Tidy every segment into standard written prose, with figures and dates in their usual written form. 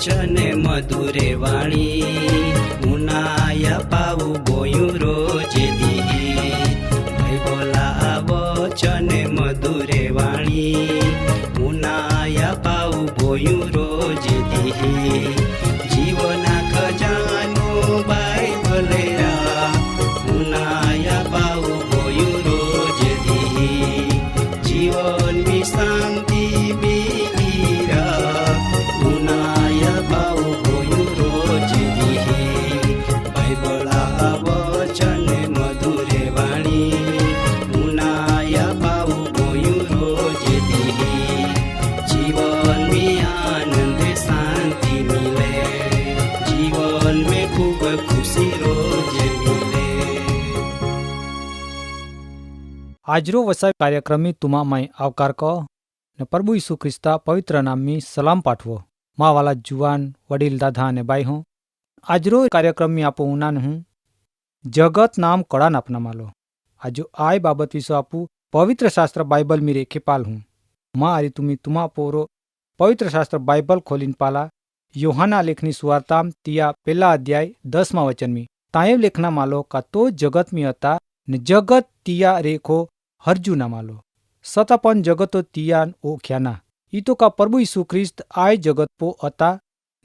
वचन मधुरे वाणी मुनाया पाऊ बोयू रोज दी भाई बोला वचन मधुरे वाणी मुनाया पाऊ बोयू रोज दी जीवना खजानो बाइबल मुनाया पाऊ बोयू रोज दी जीवन में शांति આજરો વસાય કાર્યક્રમી તુમામાય આવકાર કહો ને પ્રભુ ઈસુ ખ્રિસ્તા પવિત્ર નામની સલામ પાઠવો મા વાલા જુવાન વડીલ દાદા અને બાઈ હું આજરો કાર્યક્રમી આપો ઉનાન હું જગત નામ કળાન આપના માલો આજો આય બાબત વિશે આપું પવિત્ર શાસ્ત્ર બાઇબલ મી રેખે પાલ હું મા આરી તુમી તુમા પોરો પવિત્ર શાસ્ત્ર બાઇબલ ખોલીન પાલા યોહાના લેખની સુવાર્તામ તિયા પેલા અધ્યાય 10મા વચનમી તાયેવ લેખના માલો કા તો જગત મી હતા ને જગત તિયા રેખો હરજુ ના માલો સતા પણ જગતો તિયાન ઓખ્યાના ઈ તો કા પ્રભુ ઈસુ ખ્રિસ્ત આય જગત પો હતા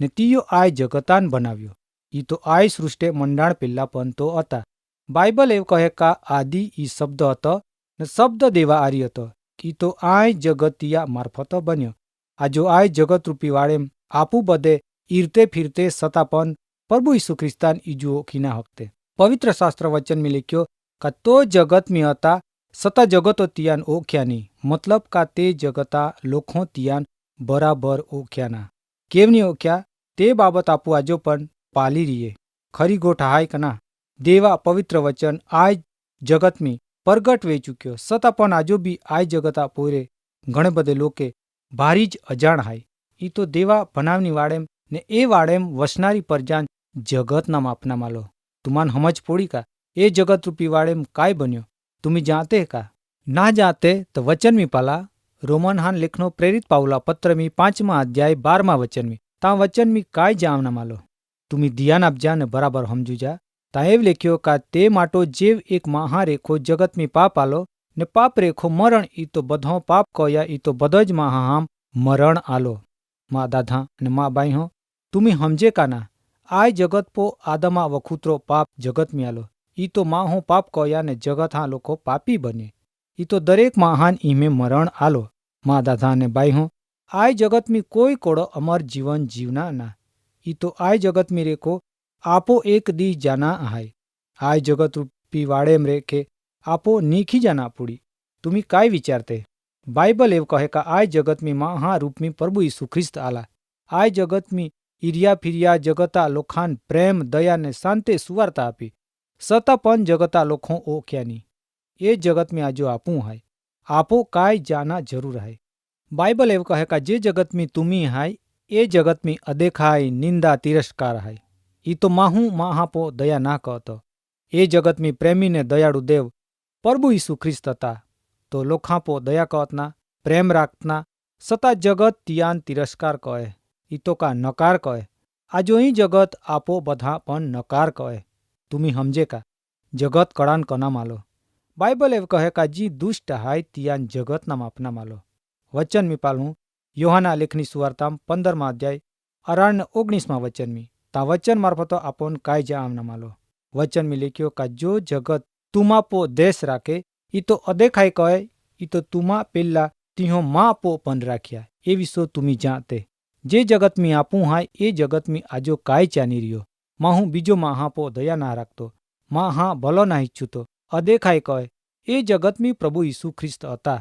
ને તિયો આય જગતાન બનાવ્યો ઈ તો આય સૃષ્ટે મંડાણ પેલા પણ તો હતા બાઇબલ એવું કહે કા આદિ ઈ શબ્દ હતો ને શબ્દ દેવા આરી હતો ઈ તો આય જગતિયા મારફત બન્યો આજો આય જગત રૂપી વાળેમ આપુ બધે ઈરતે ફિરતે સતા પણ પ્રભુ ઈસુ ખ્રિસ્તાન ઈજુઓ ખીના હકતે પવિત્ર શાસ્ત્ર વચન મી લખ્યો કા તો જગત મી હતા સતા જગતો તિયાન ઓખ્યાની મતલબ કા તે જગતા લોખો તિયાન બરાબર ઓખ્યાના કેવની ઓખ્યા તે બાબત આપું આજો પણ પાલી રીએ ખરી ગોઠ હાય કના દેવા પવિત્ર વચન આય જગતમી પરગટ વે ચૂક્યો સતા પણ આજો બી આય જગતા પોરે ઘણે બધે લોકે ભારી જ અજાણ હાય ઈ તો દેવા બનાવની વાળેમ ને એ વાળેમ વસનારી પરજાન જગતના માપના માલો તુમાન હમજ પોડી કા એ જગત રૂપી વાળેમ काय बन्यो तुम्ही जाते का ना जाते तो वचन मी पाला रोमन हान लेखनो प्रेरित पावला पत्र मी 5मा अध्याय 12मा वचन मी ता वचन मी काय जावना मालो तुम्ही दियान आपजा ने बराबर समझू जा ता एव लेख्यो का ते माटो जेव एक महारेखो जगत मी पाप आलो ने पाप रेखो मरण ई तो बधो पाप कोया ई तो बधो ज महाहाम मरण आलो मा दादा ने मा बाई हो तुम्ही समझे का ना आय जगत पो आदमा वखुतरो पाप जगत में आलो ई तो माँ हो पाप कोया ने जगत हाँ लोको पापी बने ई तो दरेक महान ईमे मरण आलो माँ दादा ने बाई हो आय जगत में कोई कोड़ो अमर जीवन जीवना ना ई तो आय जगत में रेखो आपो एक दी जाना आय आय जगत रूपी वाड़ेम रेखे आपो नीखी जाना पुड़ी तुम्ही काय विचारते बाइबल एव कहे का आय जगत में महा रूप में प्रभु यीशु ख्रिस्त आला आय जगत में ઈર્યા ફિર્યા જગતા લોખાન પ્રેમ દયા ને શાંતે સુવાર્તા આપી સતા પણ જગતા લોખો ઓખ્યાની એ જગત में आजो आपू हाय आपो काय जाना जरूर है बाइबल एव कहे का जे जगत में तुम्ही हाय ए जगत में अदेखाय निंदा तिरस्कार हाय ई तो माहू महापो दया ना कहतो ए जगत में प्रेमी ने दयाळु देव प्रभु यीशु ख्रिस्त था तो लोखापो दया कहतना प्रेम राखतना सता जगत तियान तिरस्कार कहे ई तो का नकार कहे आजो ही जगत आपो बधा पण नकार कहे तुम्ही समझे का जगत कड़ान कना मालो बाइबल एव कहे का जी दुष्ट हाय तियान जगत ना मापना मालो वचन मी पालू योहाना लेखनी सुवार्ताम 15मा अध्याय 18-19 वचन मी ता वचन मार्फतो आपन काय जाम ना मालो वचन मी लिख्यो का जो जगत तुमा पो देश राखे ई तो अदेखाय कहे ई तो तुमा पेला तिहो मा पो पण राख्या ए विसो तुम्ही जाते जे जगत में आपू हाय ए जगत में आजो काय चानी रियो माहू बीजो महापो दया ना राखतो महा भलो ना इच्छुतो अदेखाय कहे ए जगत में प्रभु यीशु ख्रिस्त હતા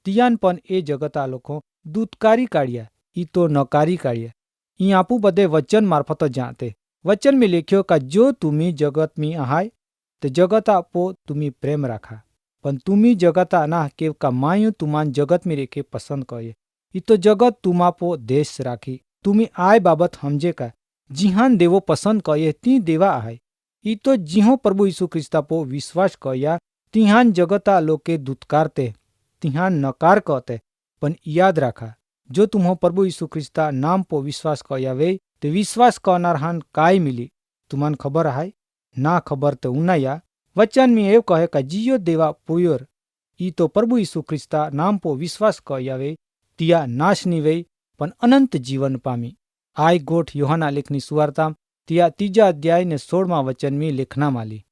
तियान पण ए जगता लोको दूतकारी काढ़िया ई तो नकारी काढ़िया ई आपू बदे वचन मार्फत जाते वचन में लिख्यो का जो तुम्ही जगत में आहाय तो जगता पो तुम्ही प्रेम राखा पण तुम्ही जगता ना के का मायू तुमान जगत में रेखे पसंद कहे ई तो जगत तुमापो देश राखी तुम्ही आय बाबत समझे का जिहान देवो पसंद कहे ती देवा आहाय ई तो जिहो प्रभु यीशु ख्रिस्ता पो विश्वास कया तिहान जगता लोके दुत्कारते तिहान नकार कहते पण याद राखा जो तुम्हो प्रभु यीशु ख्रिस्ता नाम पो विश्वास कया वे ते विश्वास करनार हान काय मिली तुम्हान खबर हाय ना खबर ते उनाया वचन में एव कहे का जियो देवा पोयर ई तो प्रभु यीशु ख्रिस्ता नाम पो विश्वास कयावे तिया नाश नी वे पण अनंत जीवन पामी। आय गोठ योहाना लेखनी सुवार्ता तिया 3 अध्याय ने 16 वचन में लेखना माली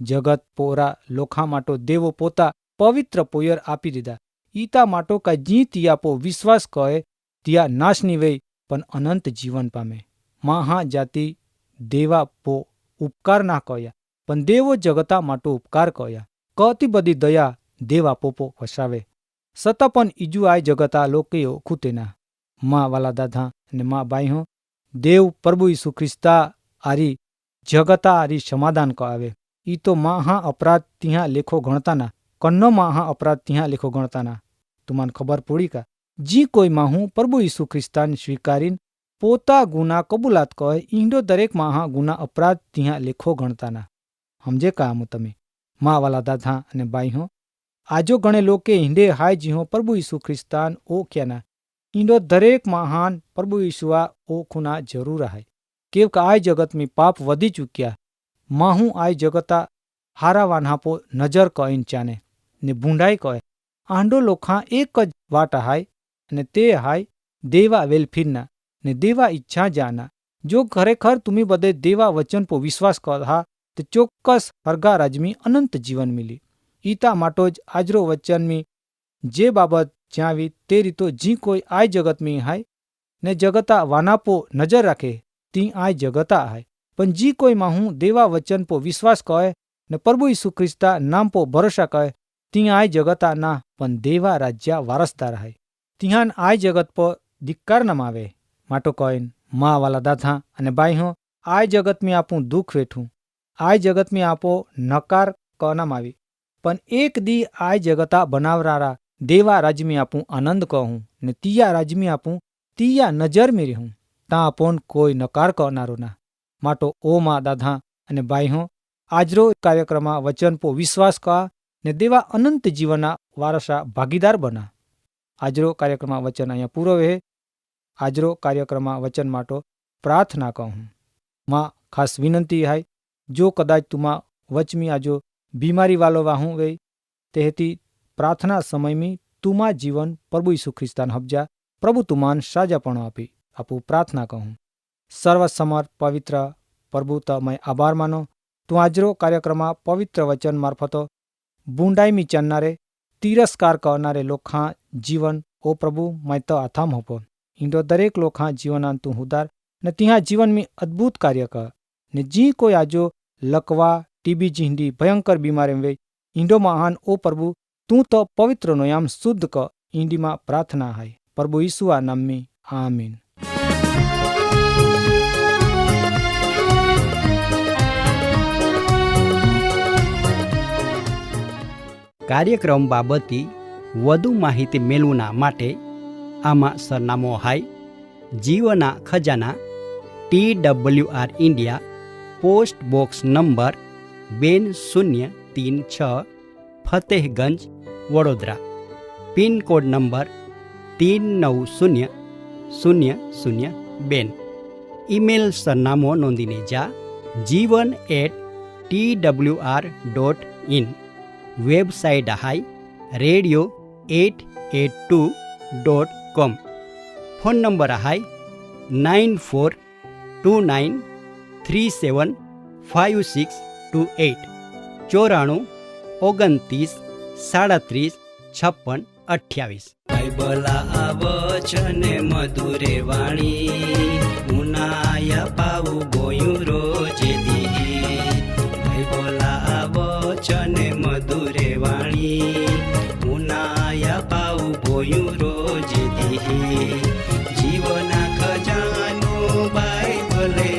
जगत पोरा लोखा माटो देवो पोता पवित्र पोयर आपी दीधा ईता माटो का जी तिया पो विश्वास कहे तिया नाश नी वे पण अनंत जीवन पामे। महा जाति देवा पो उपकार ना कया पण देवो जगता माटो उपकार कया कती बधी दया देवा पोपो वसावे सता पण ईजू आय जगता लोकेयो खुतेना। माँ वाला दादा ने माँ बाई हो देव प्रभु यीशु ख्रिस्ता आरी जगता आरी समाधान कआवे ई तो महा अपराध तिहा लेखो गणताना कन्नो महा अपराध तिहा लेखो गणताना तुमान खबर पड़ी का जी कोई माहू प्रभु यीशु ख्रिस्तान स्वीकारीन पोता गुना कबूलात कहे ईंडो दरेक महा गुना अपराध तिहा लेखो गणताना समझे का मु तमे माँ वाला दादा अने बाई हो आजो गणे लोके हिंडे हाय जी हो प्रभु यीशु ख्रिस्तान ओ क्याना ईंडो दरेक महान प्रभु यीशुआ ओ खुना जरूर है केव का आय जगत में पाप वधी चुक्या माहू आय जगता हारा वान्हापो नजर कईन चाने ने बूंढाई कहे आंडो लोखा एक ज वाट हाय ने ते हाय देवा वेलफिरना ने देवा इच्छा जाना जो खरेखर तुम्ही बदे देवा वचन पो विश्वास करहा ते चोक्कस हरगा राजमी अनंत जीवन मिली ईता माटो ज आजरो वचन में जे बाबत ज्यावी ते रीतो जी कोई आय जगत में हाय ने जगता वानापो नजर राखे ती आय जगता हाय पण जी कोई माहू देवा वचन पो विश्वास कहे ने प्रभु यीशु ख्रिस्ता नाम पो भरोसा कहे ती आय जगता ना पण देवा राज्या वारसदार हाय तिहान आय जगत पो धिक्कार न मावे माटो कहेन माँ वाला दादा अने बाई हो आय जगत में आपू दुख वेठू आय जगत में आपो नकार कहना मावी पण एक दी आय जगता बनावरारा देवा राज्य में आपू आनंद कहूँ ने तिया राज्य में आपू तिया नजर में रहूँ ता आपोन कोई नकार कहनारो ना माटो ओ माँ दादा अने बाई हो आजरो कार्यक्रम वचन पो विश्वास का ने देवा अनंत जीवना वारसा भागीदार बना। आजरो कार्यक्रम वचन अहींया पूरो है। आजरो कार्यक्रम वचन माटो प्रार्थना कहूँ माँ खास विनंती है जो कदाच तुमा वचमी आजो बीमारी वालो वाहू वे तेहती प्रार्थना समय में तुमा जीवन प्रभु यीशु ख्रिस्तान हब्जा प्रभु तुमान साजापण आपी आपू प्रार्थना कहूँ। सर्वसमर्थ पवित्र प्रभु त मैं आभार मानो तू आजरो कार्यक्रम पवित्र वचन मार्फतो बूंडाई में चलनारे तिरस्कार करनारे लोखा जीवन ओ प्रभु मैं तो आथाम होपो इंडो दरेक लोखा जीवनान तू हुदार ने तिहा जीवन में अद्भुत कार्य कर ने जी कोई आजो लकवा टीबी जिंदी भयंकर बीमारी में इंडो महान ओ प्रभु तू तो पवित्र नोयाम शुद्ध क इंडी मा प्रार्थना है प्रभु यीशुआ नाम में आमीन। કાર્યક્રમ બાબતે વધુ માહિતી મેળવવા માટે આમાં સરનામો હાય જીવના ખજાના TWR India post box number 2036 Fatehganj Vadodara pin code number 390002 email સરનામો નોંધીને जा jivan@twr.in वेबसाइट हाई radio882.com फोन नंबर हाई 9429375628 94 29 37 56 28 बाइबला वचन मधुरे वाणी उनाया पाऊ गोयू रोजे दी बाइबला वचन मधुरे वाणी उनाया पाऊ गोयू रोजे दी जीवना खजानो बाइबले